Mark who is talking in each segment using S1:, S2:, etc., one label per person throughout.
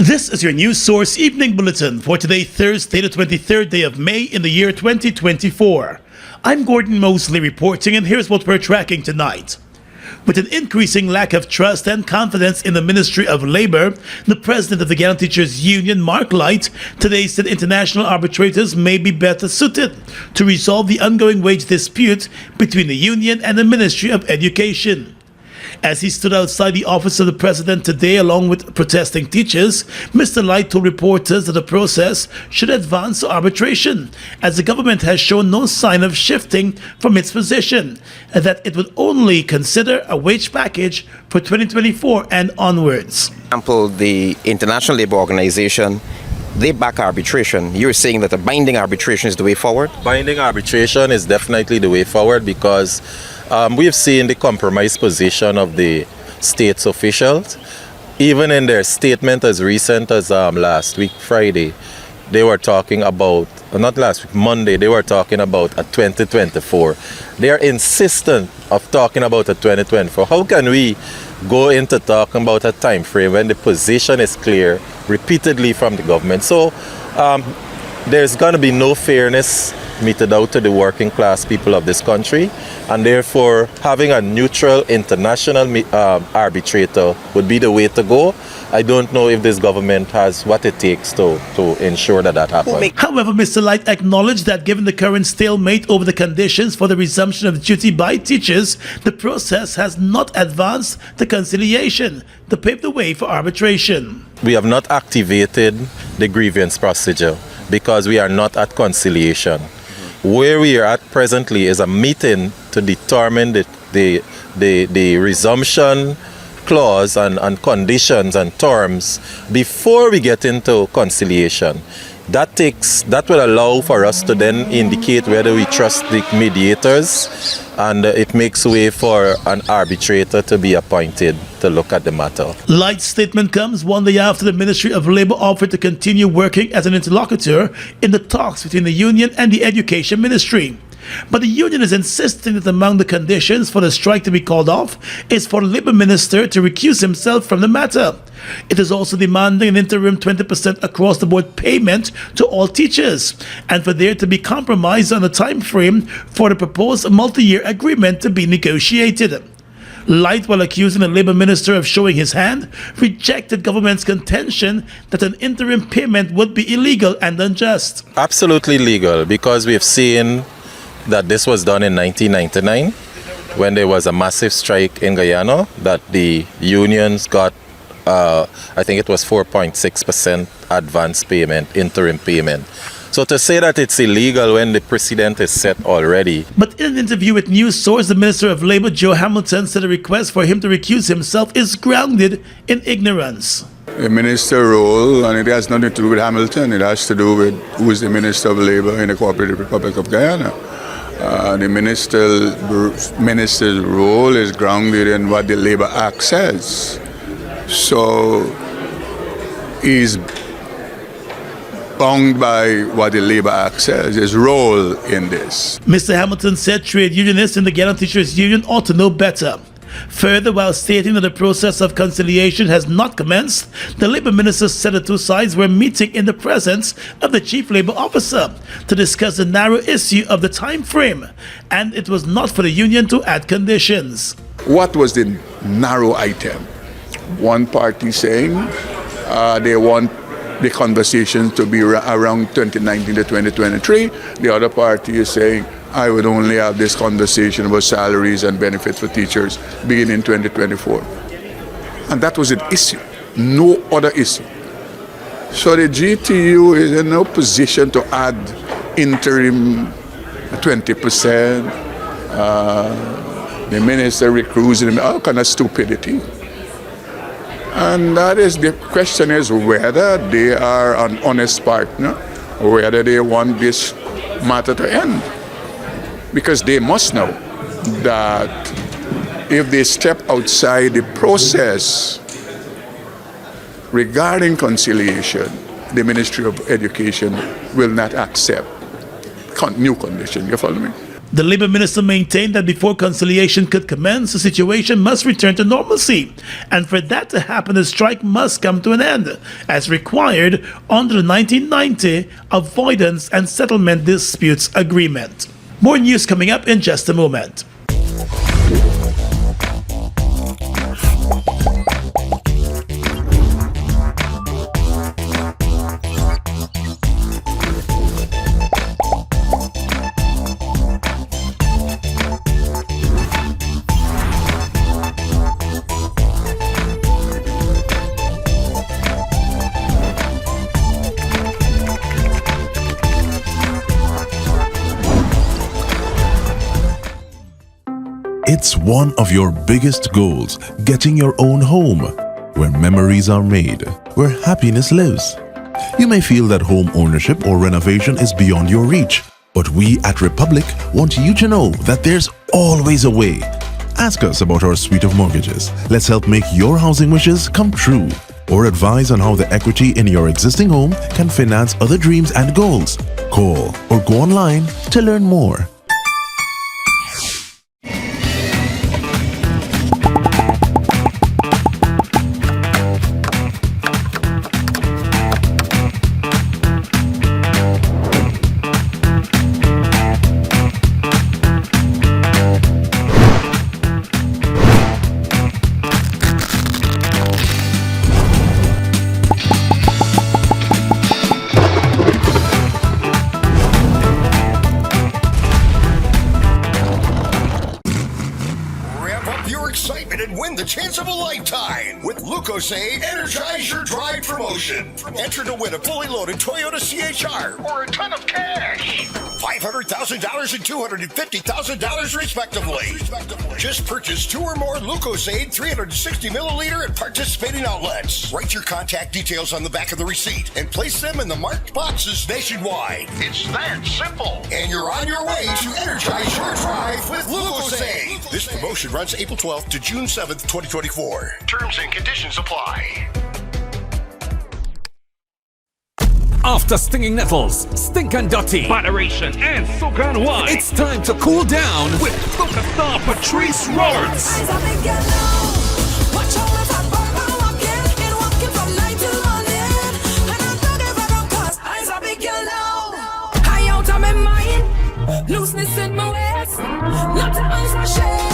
S1: This is your news source evening bulletin for today, Thursday, the 23rd day of May in the year 2024. I'm Gordon Mosley reporting, and here's what we're tracking tonight. With an increasing lack of trust and confidence in the Ministry of Labor, the president of the Guyana Teachers Union, Mark Light, today said international arbitrators may be better suited to resolve the ongoing wage dispute between the union and the Ministry of Education. As he stood outside the office of the president today along with protesting teachers, Mr. Light told reporters that the process should advance to arbitration, as the government has shown no sign of shifting from its position, and that it would only consider a wage package for 2024 and onwards.
S2: For example, the International Labour Organization, they back arbitration. You're saying that a binding arbitration is the way forward?
S3: Binding arbitration is definitely the way forward because we've seen the compromised position of the state's officials. Even in their statement as recent as last week, Friday, they were talking about, not last week, Monday, they were talking about a 2024. They are insistent of talking about a 2024. How can we go into talking about a time frame when the position is clear repeatedly from the government? So there's going to be no fairness meted out to the working class people of this country, and therefore having a neutral international arbitrator would be the way to go. I don't know if this government has what it takes to ensure that happens.
S1: However, Mr. Light acknowledged that given the current stalemate over the conditions for the resumption of duty by teachers, the process has not advanced to conciliation to pave the way for arbitration.
S3: We have not activated the grievance procedure because we are not at conciliation. Where we are at presently is a meeting to determine the resumption clause and conditions and terms before we get into conciliation. That will allow for us to then indicate whether we trust the mediators, and it makes way for an arbitrator to be appointed to look at the matter.
S1: Light's statement comes one day after the Ministry of Labor offered to continue working as an interlocutor in the talks between the union and the Education Ministry. But the union is insisting that among the conditions for the strike to be called off is for the Labour Minister to recuse himself from the matter. It is also demanding an interim 20% across-the-board payment to all teachers, and for there to be compromise on the time frame for the proposed multi-year agreement to be negotiated. Light, while accusing the Labour Minister of showing his hand, rejected government's contention that an interim payment would be illegal and unjust.
S3: Absolutely legal, because we've seen that this was done in 1999 when there was a massive strike in Guyana, that the unions got, I think it was 4.6% advance payment, interim payment. So to say that it's illegal when the precedent is set already.
S1: But in an interview with News Source, the Minister of Labour, Joe Hamilton, said a request for him to recuse himself is grounded in ignorance.
S4: The minister role, and it has nothing to do with Hamilton, it has to do with who is the Minister of Labour in the Cooperative Republic of Guyana. The minister's role is grounded in what the Labour Act says. So he's bound by what the Labour Act says, his role in this.
S1: Mr. Hamilton said trade unionists in the Guyana Teachers Union ought to know better. Further, while stating that the process of conciliation has not commenced, the Labour Minister said the two sides were meeting in the presence of the Chief Labour Officer to discuss the narrow issue of the time frame, and it was not for the union to add conditions.
S4: What was the narrow item? One party saying they want the conversation to be around 2019 to 2023. The other party is saying, I would only have this conversation about salaries and benefits for teachers beginning 2024. And that was an issue, no other issue. So the GTU is in no position to add interim 20%. The minister recruiting all kind of stupidity. And that is, the question is whether they are an honest partner or whether they want this matter to end. Because they must know that if they step outside the process regarding conciliation, the Ministry of Education will not accept new conditions. You follow me?
S1: The Labour Minister maintained that before conciliation could commence, the situation must return to normalcy, and for that to happen, the strike must come to an end, as required under the 1990 Avoidance and Settlement Disputes Agreement. More news coming up in just a moment.
S5: It's one of your biggest goals, getting your own home, where memories are made, where happiness lives. You may feel that home ownership or renovation is beyond your reach, but we at Republic want you to know that there's always a way. Ask us about our suite of mortgages. Let's help make your housing wishes come true. Or advise on how the equity in your existing home can finance other dreams and goals. Call or go online to learn more.
S6: Energize your drive promotion. Enter to win a fully loaded Toyota CHR or a ton of cash. $500,000 and $250,000 respectively. Just purchase 2 or more Lucozade 360 milliliter at participating outlets. Write your contact details on the back of the receipt and place them in the marked boxes nationwide. It's that simple. And you're on your way to energize your drive with Lucozade. This promotion runs April 12th to June 7th, 2024. Terms and conditions apply.
S7: After stinging nettles, stink and dirty,
S8: moderation, and soca and wine,
S7: it's time to cool down
S8: with soca star Patrice Roberts.
S9: Looseness in my waist, not to answer my shame.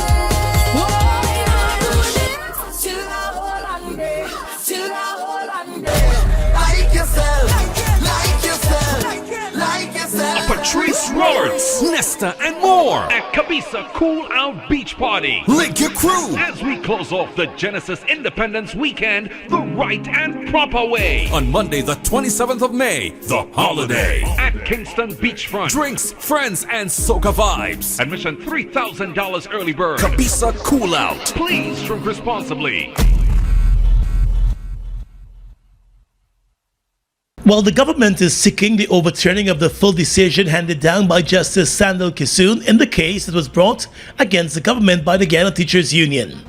S8: Patrice Roberts,
S7: Nesta and more
S8: at Cabisa Cool Out Beach Party.
S7: Link your crew
S8: As we close off the Genesis Independence Weekend the right and proper way.
S7: on Monday the 27th of May, the holiday.
S8: At Kingston Beachfront.
S7: Drinks, friends, and soca vibes.
S8: Admission $3,000 early bird.
S7: Cabisa Cool Out.
S8: Please drink responsibly.
S1: While the government is seeking the overturning of the full decision handed down by Justice Sandal Kisoon in the case that was brought against the government by the Guyana Teachers Union.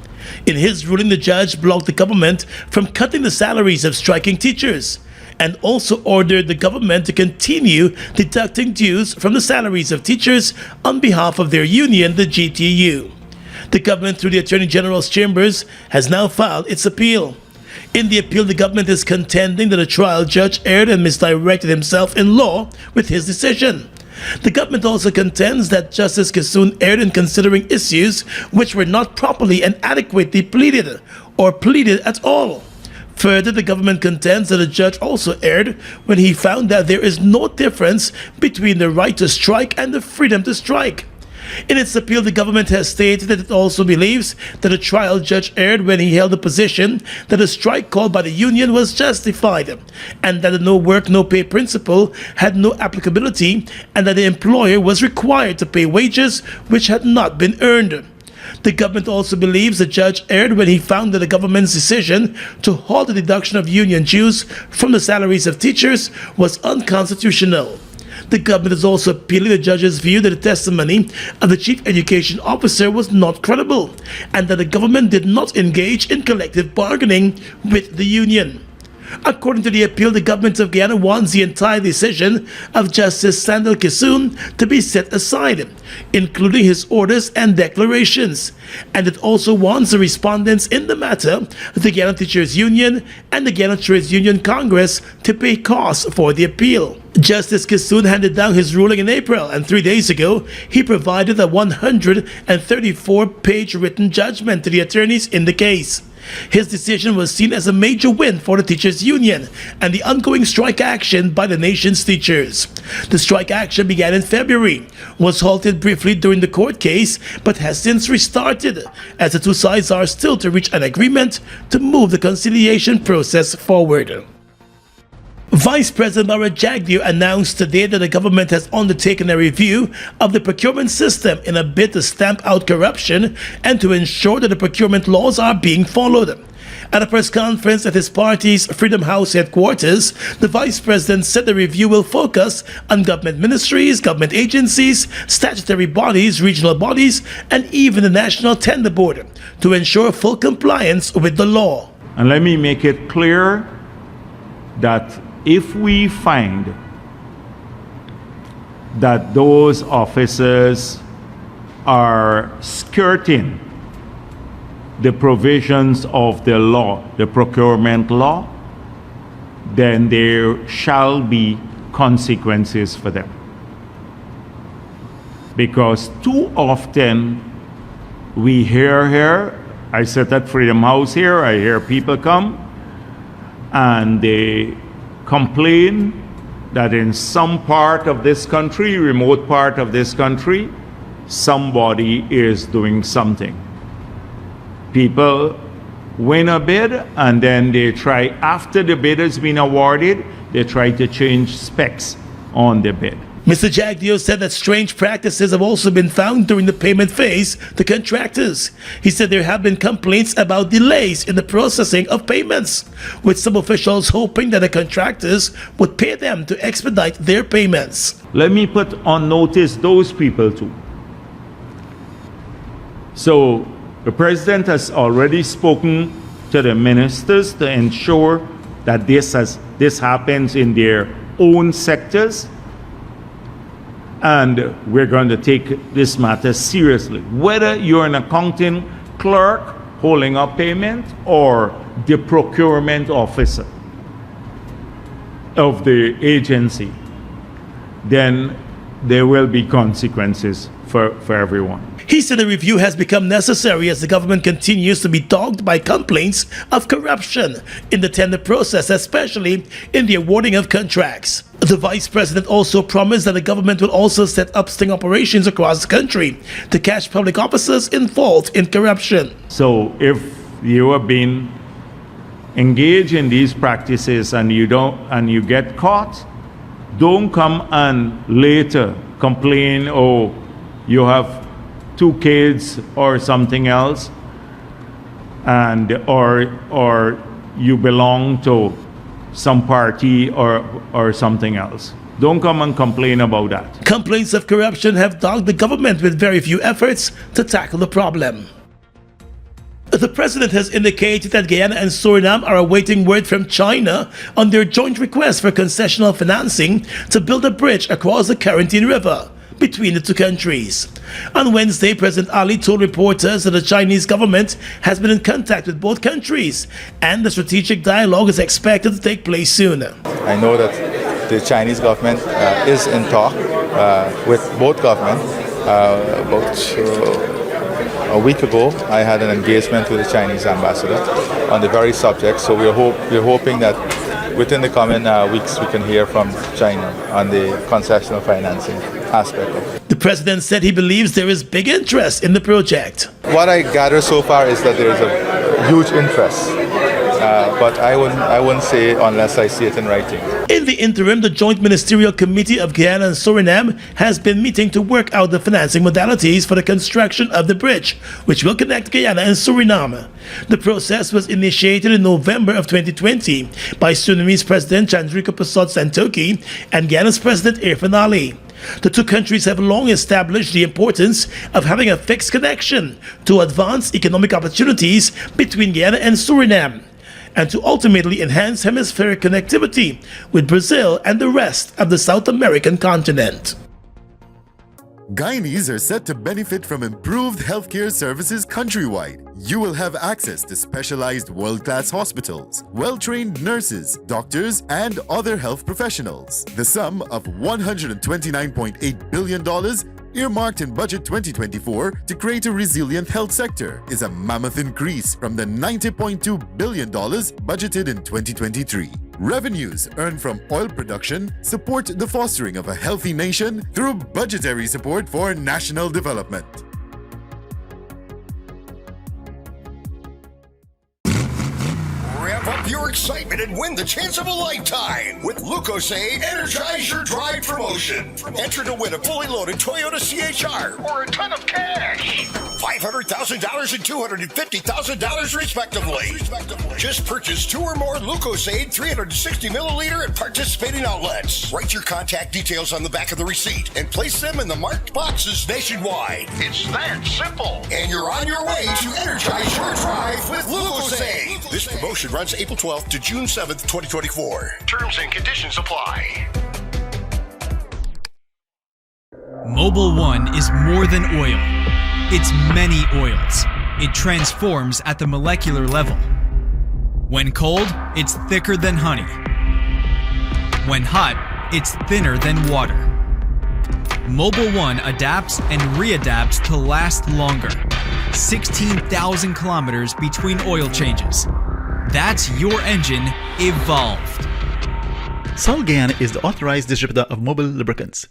S1: In his ruling, the judge blocked the government from cutting the salaries of striking teachers and also ordered the government to continue deducting dues from the salaries of teachers on behalf of their union, the GTU. The government, through the Attorney General's chambers, has now filed its appeal. In the appeal, the government is contending that a trial judge erred and misdirected himself in law with his decision. The government also contends that Justice Kisoon erred in considering issues which were not properly and adequately pleaded or pleaded at all. Further, the government contends that the judge also erred when he found that there is no difference between the right to strike and the freedom to strike. In its appeal, the government has stated that it also believes that a trial judge erred when he held the position that a strike called by the union was justified, and that the no work, no pay principle had no applicability, and that the employer was required to pay wages which had not been earned. The government also believes the judge erred when he found that the government's decision to halt the deduction of union dues from the salaries of teachers was unconstitutional. The government is also appealing the judge's view that the testimony of the chief education officer was not credible and that the government did not engage in collective bargaining with the union. According to the appeal, the government of Guyana wants the entire decision of Justice Sandal Kissoon to be set aside, including his orders and declarations. And it also wants the respondents in the matter, the Guyana Teachers Union and the Guyana Trades Union Congress, to pay costs for the appeal. Justice Kissoon handed down his ruling in April, and 3 days ago, he provided a 134-page written judgment to the attorneys in the case. His decision was seen as a major win for the teachers' union and the ongoing strike action by the nation's teachers. The strike action began in February, was halted briefly during the court case, but has since restarted, as the two sides are still to reach an agreement to move the conciliation process forward. Vice President Laura Jagdeo announced today that the government has undertaken a review of the procurement system in a bid to stamp out corruption and to ensure that the procurement laws are being followed. At a press conference at his party's Freedom House headquarters, the Vice President said the review will focus on government ministries, government agencies, statutory bodies, regional bodies, and even the National Tender Board to ensure full compliance with the law.
S10: And let me make it clear that if we find that those officers are skirting the provisions of the law, the procurement law, then there shall be consequences for them. Because too often we hear here, I sit at Freedom House here, I hear people come and they complain that in some part of this country, remote part of this country, somebody is doing something. People win a bid and then they try, after the bid has been awarded, they try to change specs on the bid.
S1: Mr. Jagdeo said that strange practices have also been found during the payment phase to contractors. He said there have been complaints about delays in the processing of payments, with some officials hoping that the contractors would pay them to expedite their payments.
S10: Let me put on notice those people too. So the president has already spoken to the ministers to ensure that this happens in their own sectors. And we're going to take this matter seriously. Whether you're an accounting clerk holding up payment or the procurement officer of the agency, then there will be consequences for everyone.
S1: He said the review has become necessary as the government continues to be dogged by complaints of corruption in the tender process, especially in the awarding of contracts. The Vice President also promised that the government will also set up sting operations across the country to catch public officers involved in corruption.
S10: So if you have been engaged in these practices and you get caught, don't come and later complain, oh, you have 2 kids or something else, and or you belong to some party or something else. Don't come and complain about that.
S1: Complaints of corruption have dogged the government with very few efforts to tackle the problem. The president has indicated that Guyana and Suriname are awaiting word from China on their joint request for concessional financing to build a bridge across the Quarantine River between the two countries. On Wednesday, President Ali told reporters that the Chinese government has been in contact with both countries and the strategic dialogue is expected to take place soon.
S11: I know that the Chinese government is in talk with both governments. About a week ago, I had an engagement with the Chinese ambassador on the very subject, so we're hoping that within the coming weeks we can hear from China on the concessional financing aspect of it.
S1: The president said he believes there is big interest in the project.
S11: What I gather so far is that there is a huge interest, but I wouldn't say unless I see it in writing.
S1: In the interim, the Joint Ministerial Committee of Guyana and Suriname has been meeting to work out the financing modalities for the construction of the bridge, which will connect Guyana and Suriname. The process was initiated in November of 2020 by Surinamese President Chandrika Prasad Santokhi and Guyana's President Irfan Ali. The two countries have long established the importance of having a fixed connection to advance economic opportunities between Guyana and Suriname. and to ultimately enhance hemispheric connectivity with Brazil and the rest of the South American continent.
S12: Guyanese are set to benefit from improved healthcare services countrywide. You will have access to specialized world-class hospitals, well-trained nurses, doctors, and other health professionals. The sum of $129.8 billion earmarked in Budget 2024 to create a resilient health sector is a mammoth increase from the $90.2 billion budgeted in 2023. Revenues earned from oil production support the fostering of a healthy nation through budgetary support for national development.
S6: Rev up your excitement and win the chance of a lifetime with Lucozade Energize Your Drive promotion. Enter to win a fully loaded Toyota CHR or a ton of cash. $500,000 and $250,000 respectively. Just purchase 2 or more Lucozade 360 milliliter at participating outlets. Write your contact details on the back of the receipt and place them in the marked boxes nationwide. It's that simple. And you're on your way to energize your drive with Lucozade. This promotion runs April 12th to June 7th, 2024. Terms and conditions apply.
S13: Mobil 1 is more than oil. It's many oils. It transforms at the molecular level. When cold, it's thicker than honey. When hot, it's thinner than water. Mobil 1 adapts and readapts to last longer. 16,000 kilometers between oil changes. That's your engine evolved.
S14: Sol Guyana is the authorized distributor of Mobil lubricants.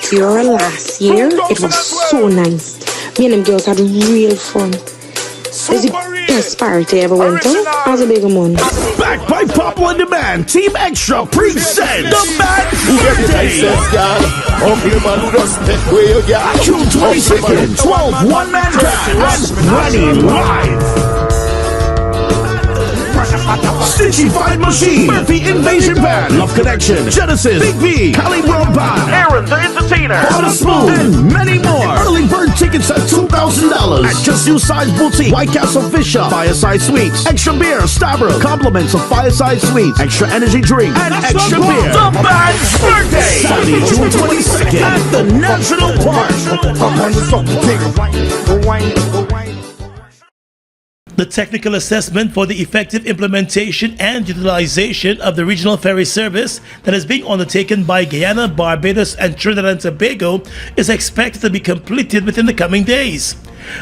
S15: During last year, it was so nice. Me and them girls had real fun. It's the best party I ever went to. As a big one.
S1: Backed by Popular Demand, Team Extra present the Bad Birthday. June 22nd, 12 one-man bands running live. Stitchy Fight Machine, Murphy Invasion Band, Love Connection, Genesis, Big V, Cali World Band, Aaron the Entertainer, Water Smooth, and many more. Early bird tickets at $2,000 at Just You Size Boutique, White Castle Fisher, Fireside Suites, Extra Beer, Starbucks, compliments of Fireside Suites, Extra Energy Drink, and Extra Beer. The Band's Birthday, Saturday, June 22nd at the National Park. The technical assessment for the effective implementation and utilization of the regional ferry service that is being undertaken by Guyana, Barbados, and Trinidad and Tobago is expected to be completed within the coming days.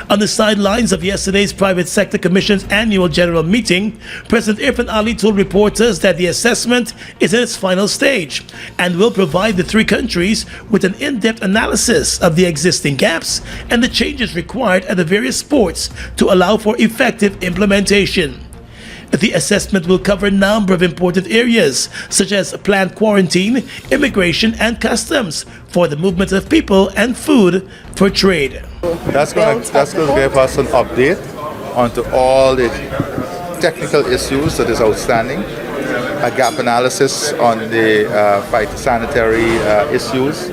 S1: On the sidelines of yesterday's Private Sector Commission's annual general meeting, President Irfan Ali told reporters that the assessment is in its final stage and will provide the three countries with an in-depth analysis of the existing gaps and the changes required at the various ports to allow for effective implementation. The assessment will cover a number of important areas, such as planned quarantine, immigration, and customs for the movement of people and food for trade.
S11: That's going to give us an update onto all the technical issues that is outstanding. a gap analysis on the phytosanitary issues,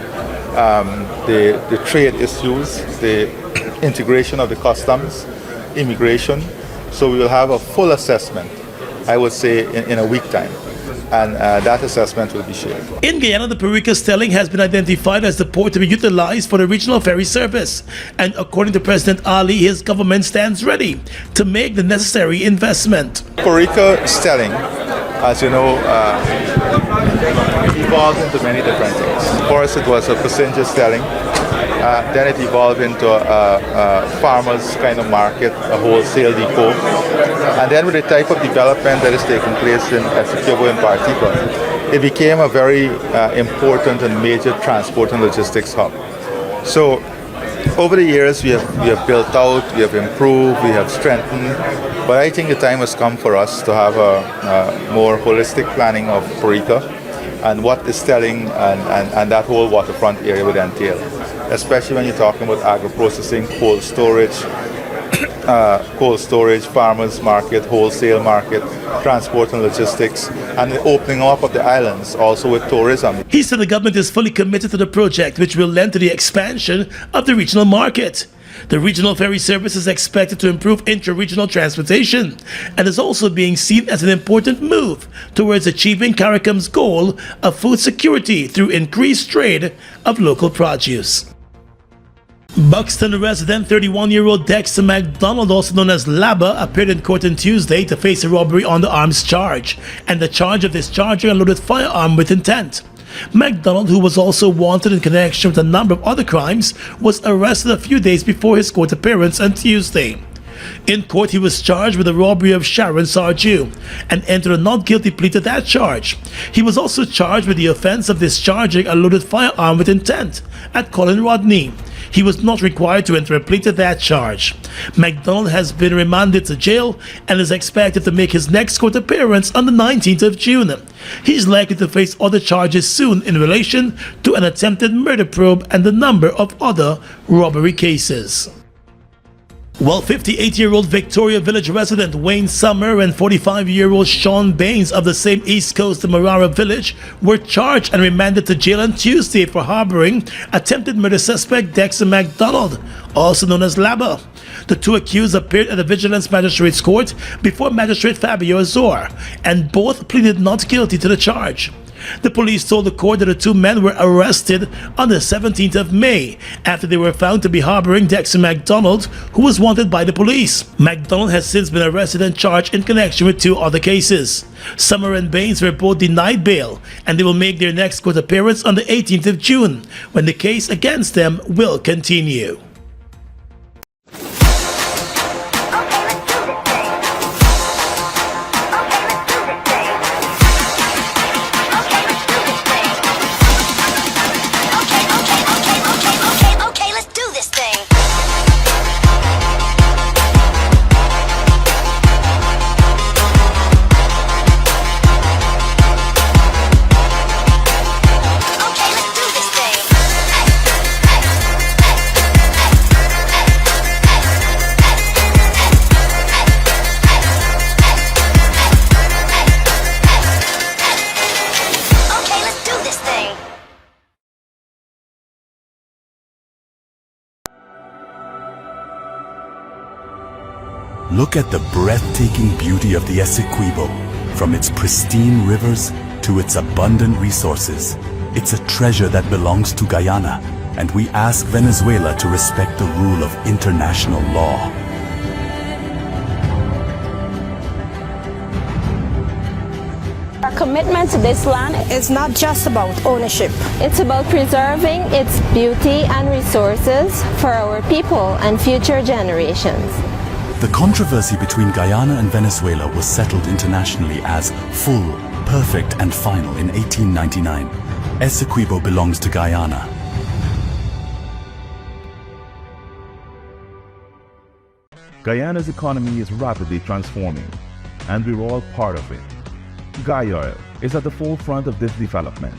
S11: the trade issues, the integration of the customs, immigration. So we will have a full assessment, I would say, in a week time. And that assessment will be shared.
S1: In Guyana, the Perica Stelling has been identified as the port to be utilized for the regional ferry service. And according to President Ali, his government stands ready to make the necessary investment.
S11: Perica Stelling, as you know, evolved into many different things. First, it was a passenger stelling. Then it evolved into a farmer's kind of market, a wholesale depot. And then with the type of development that is taking place in Essequibo in particular, it became a very important and major transport and logistics hub. So over the years, we have built out, we have improved, we have strengthened. But I think the time has come for us to have a more holistic planning of Perica and what is stelling and that whole waterfront area would entail. Especially when you're talking about agro-processing, cold storage, farmers market, wholesale market, transport and logistics, and the opening up of the islands also with tourism.
S1: He said the government is fully committed to the project, which will lend to the expansion of the regional market. The regional ferry service is expected to improve intra-regional transportation and is also being seen as an important move towards achieving CARICOM's goal of food security through increased trade of local produce. Buxton resident 31-year-old Dexter MacDonald, also known as Laba, appeared in court on Tuesday to face a robbery on the arms charge and the charge of discharging a loaded firearm with intent. MacDonald, who was also wanted in connection with a number of other crimes, was arrested a few days before his court appearance on Tuesday. In court, he was charged with the robbery of Sharon Sarju and entered a not guilty plea to that charge. He was also charged with the offense of discharging a loaded firearm with intent at Colin Rodney. He was not required to enter a plea to that charge. MacDonald has been remanded to jail and is expected to make his next court appearance on the 19th of June. He's likely to face other charges soon in relation to an attempted murder probe and a number of other robbery cases. While 58-year-old Victoria Village resident Wayne Summer and 45-year-old Sean Baines of the same East Coast Marara Village were charged and remanded to jail on Tuesday for harboring attempted murder suspect Dexter MacDonald, also known as Laba. The two accused appeared at the Vigilance Magistrates Court before Magistrate Fabio Azor, and both pleaded not guilty to the charge. The police told the court that the two men were arrested on the 17th of May after they were found to be harboring Dexter MacDonald, who was wanted by the police. MacDonald has since been arrested and charged in connection with two other cases. Summer and Baines were both denied bail, and they will make their next court appearance on the 18th of June, when the case against them will continue.
S16: Look at the breathtaking beauty of the Essequibo, from its pristine rivers to its abundant resources. It's a treasure that belongs to Guyana, and we ask Venezuela to respect the rule of international law.
S17: Our commitment to this land is not just about ownership. It's about preserving its beauty and resources for our people and future generations.
S16: The controversy between Guyana and Venezuela was settled internationally as full, perfect and final in 1899. Essequibo belongs to Guyana.
S18: Guyana's economy is rapidly transforming, and we're all part of it. Guyoil is at the forefront of this development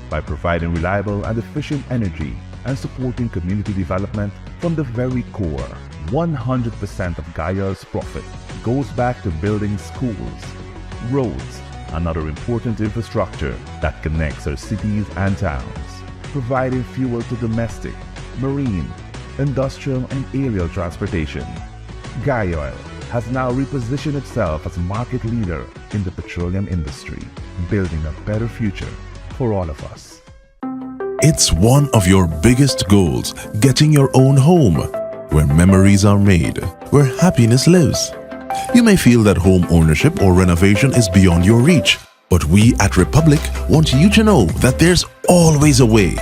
S18: by providing reliable and efficient energy and supporting community development from the very core. 100% of Guyoil's profit goes back to building schools, roads, another important infrastructure that connects our cities and towns, providing fuel to domestic, marine, industrial and aerial transportation. Guy Oil has now repositioned itself as a market leader in the petroleum industry, building a better future for all of us.
S5: It's one of your biggest goals, getting your own home, where memories are made, where happiness lives. You may feel that home ownership or renovation is beyond your reach, but we at Republic want you to know that there's always a way.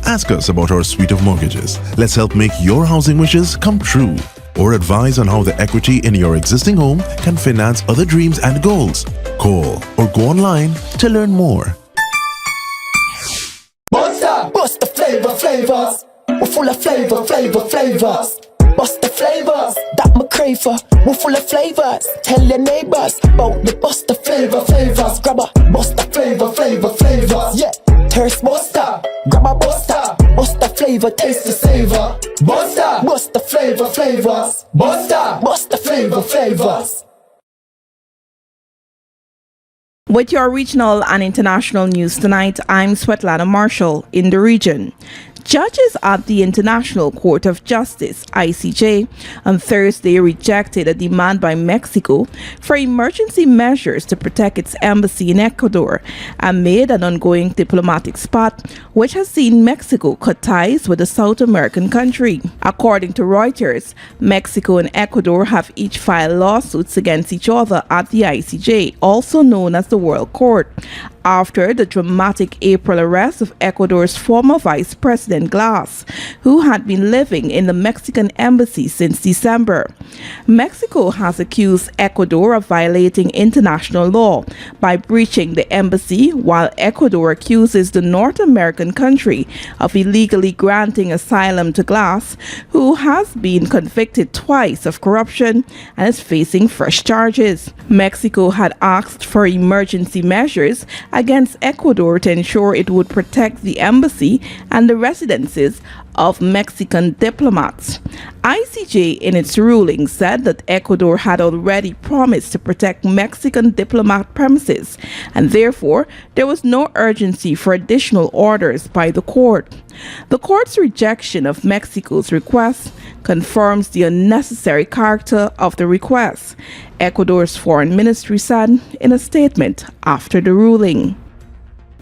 S5: Ask us about our suite of mortgages. Let's help make your housing wishes come true. Or advise on how the equity in your existing home can finance other dreams and goals. Call or go online to learn more.
S19: Bust the flavors. We're full of flavors. Bust the flavors that me crave for. We're full of flavors. Tell your neighbors about the bust the flavors. Grab a bust the flavors. Yeah, thirst buster. Grab a buster. Bust the flavor, taste the savor. Bust the flavors. Bust the flavors.
S20: With your regional and international news tonight, I'm Svetlana Marshall in the region. Judges at the International Court of Justice, ICJ, on Thursday rejected a demand by Mexico for emergency measures to protect its embassy in Ecuador amid an ongoing diplomatic spat which has seen Mexico cut ties with the South American country. According to Reuters, Mexico and Ecuador have each filed lawsuits against each other at the ICJ, also known as the World Court, after the dramatic April arrest of Ecuador's former Vice President Glass, who had been living in the Mexican embassy since December. Mexico has accused Ecuador of violating international law by breaching the embassy, while Ecuador accuses the North American country of illegally granting asylum to Glass, who has been convicted twice of corruption and is facing fresh charges. Mexico had asked for emergency measures against Ecuador to ensure it would protect the embassy and the residences of Mexican diplomats. ICJ in its ruling said that Ecuador had already promised to protect Mexican diplomat premises, and therefore there was no urgency for additional orders by the court. The court's rejection of Mexico's request confirms the unnecessary character of the request, Ecuador's foreign ministry said in a statement after the ruling.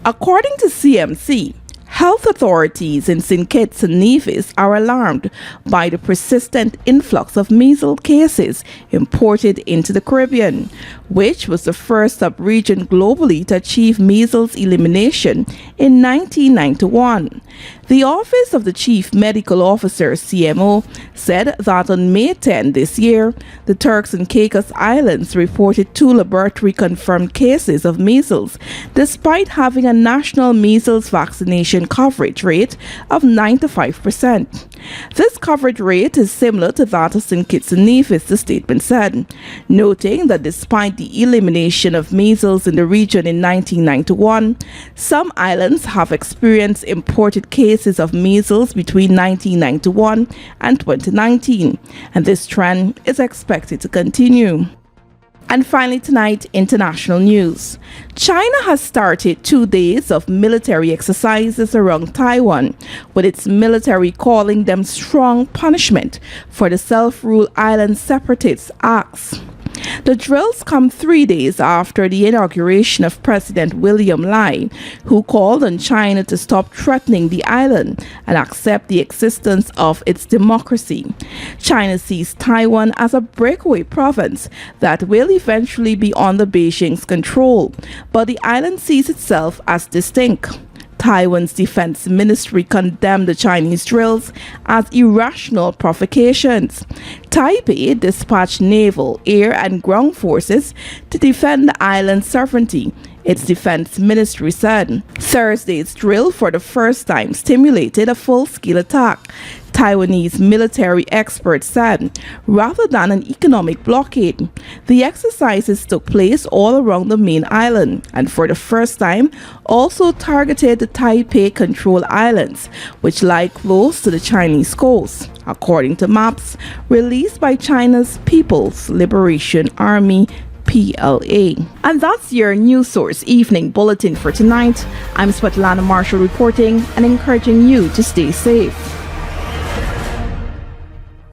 S20: According to CMC, health authorities in St. Kitts and Nevis are alarmed by the persistent influx of measles cases imported into the Caribbean, which was the first sub-region globally to achieve measles elimination in 1991. The Office of the Chief Medical Officer, CMO, said that on May 10 this year, the Turks and Caicos Islands reported 2 laboratory-confirmed cases of measles, despite having a national measles vaccination coverage rate of 95%. This coverage rate is similar to that of St. Kitts and Nevis, the statement said, noting that despite the elimination of measles in the region in 1991, some islands have experienced imported cases of measles between 1991 and 2019, and this trend is expected to continue. And finally tonight, international news. China has started 2 days of military exercises around Taiwan, with its military calling them strong punishment for the self-rule island separatists' acts. The drills come 3 days after the inauguration of President William Lai, who called on China to stop threatening the island and accept the existence of its democracy. China sees Taiwan as a breakaway province that will eventually be under Beijing's control, but the island sees itself as distinct. Taiwan's defense ministry condemned the Chinese drills as irrational provocations. Taipei dispatched naval, air, and ground forces to defend the island's sovereignty, its defense ministry said. Thursday's drill for the first time stimulated a full-scale attack, Taiwanese military experts said, rather than an economic blockade. The exercises took place all around the main island and for the first time also targeted the Taipei-controlled islands, which lie close to the Chinese coast, according to maps released by China's People's Liberation Army, PLA. And that's your News Source Evening Bulletin for tonight. I'm Svetlana Marshall reporting and encouraging you to stay safe.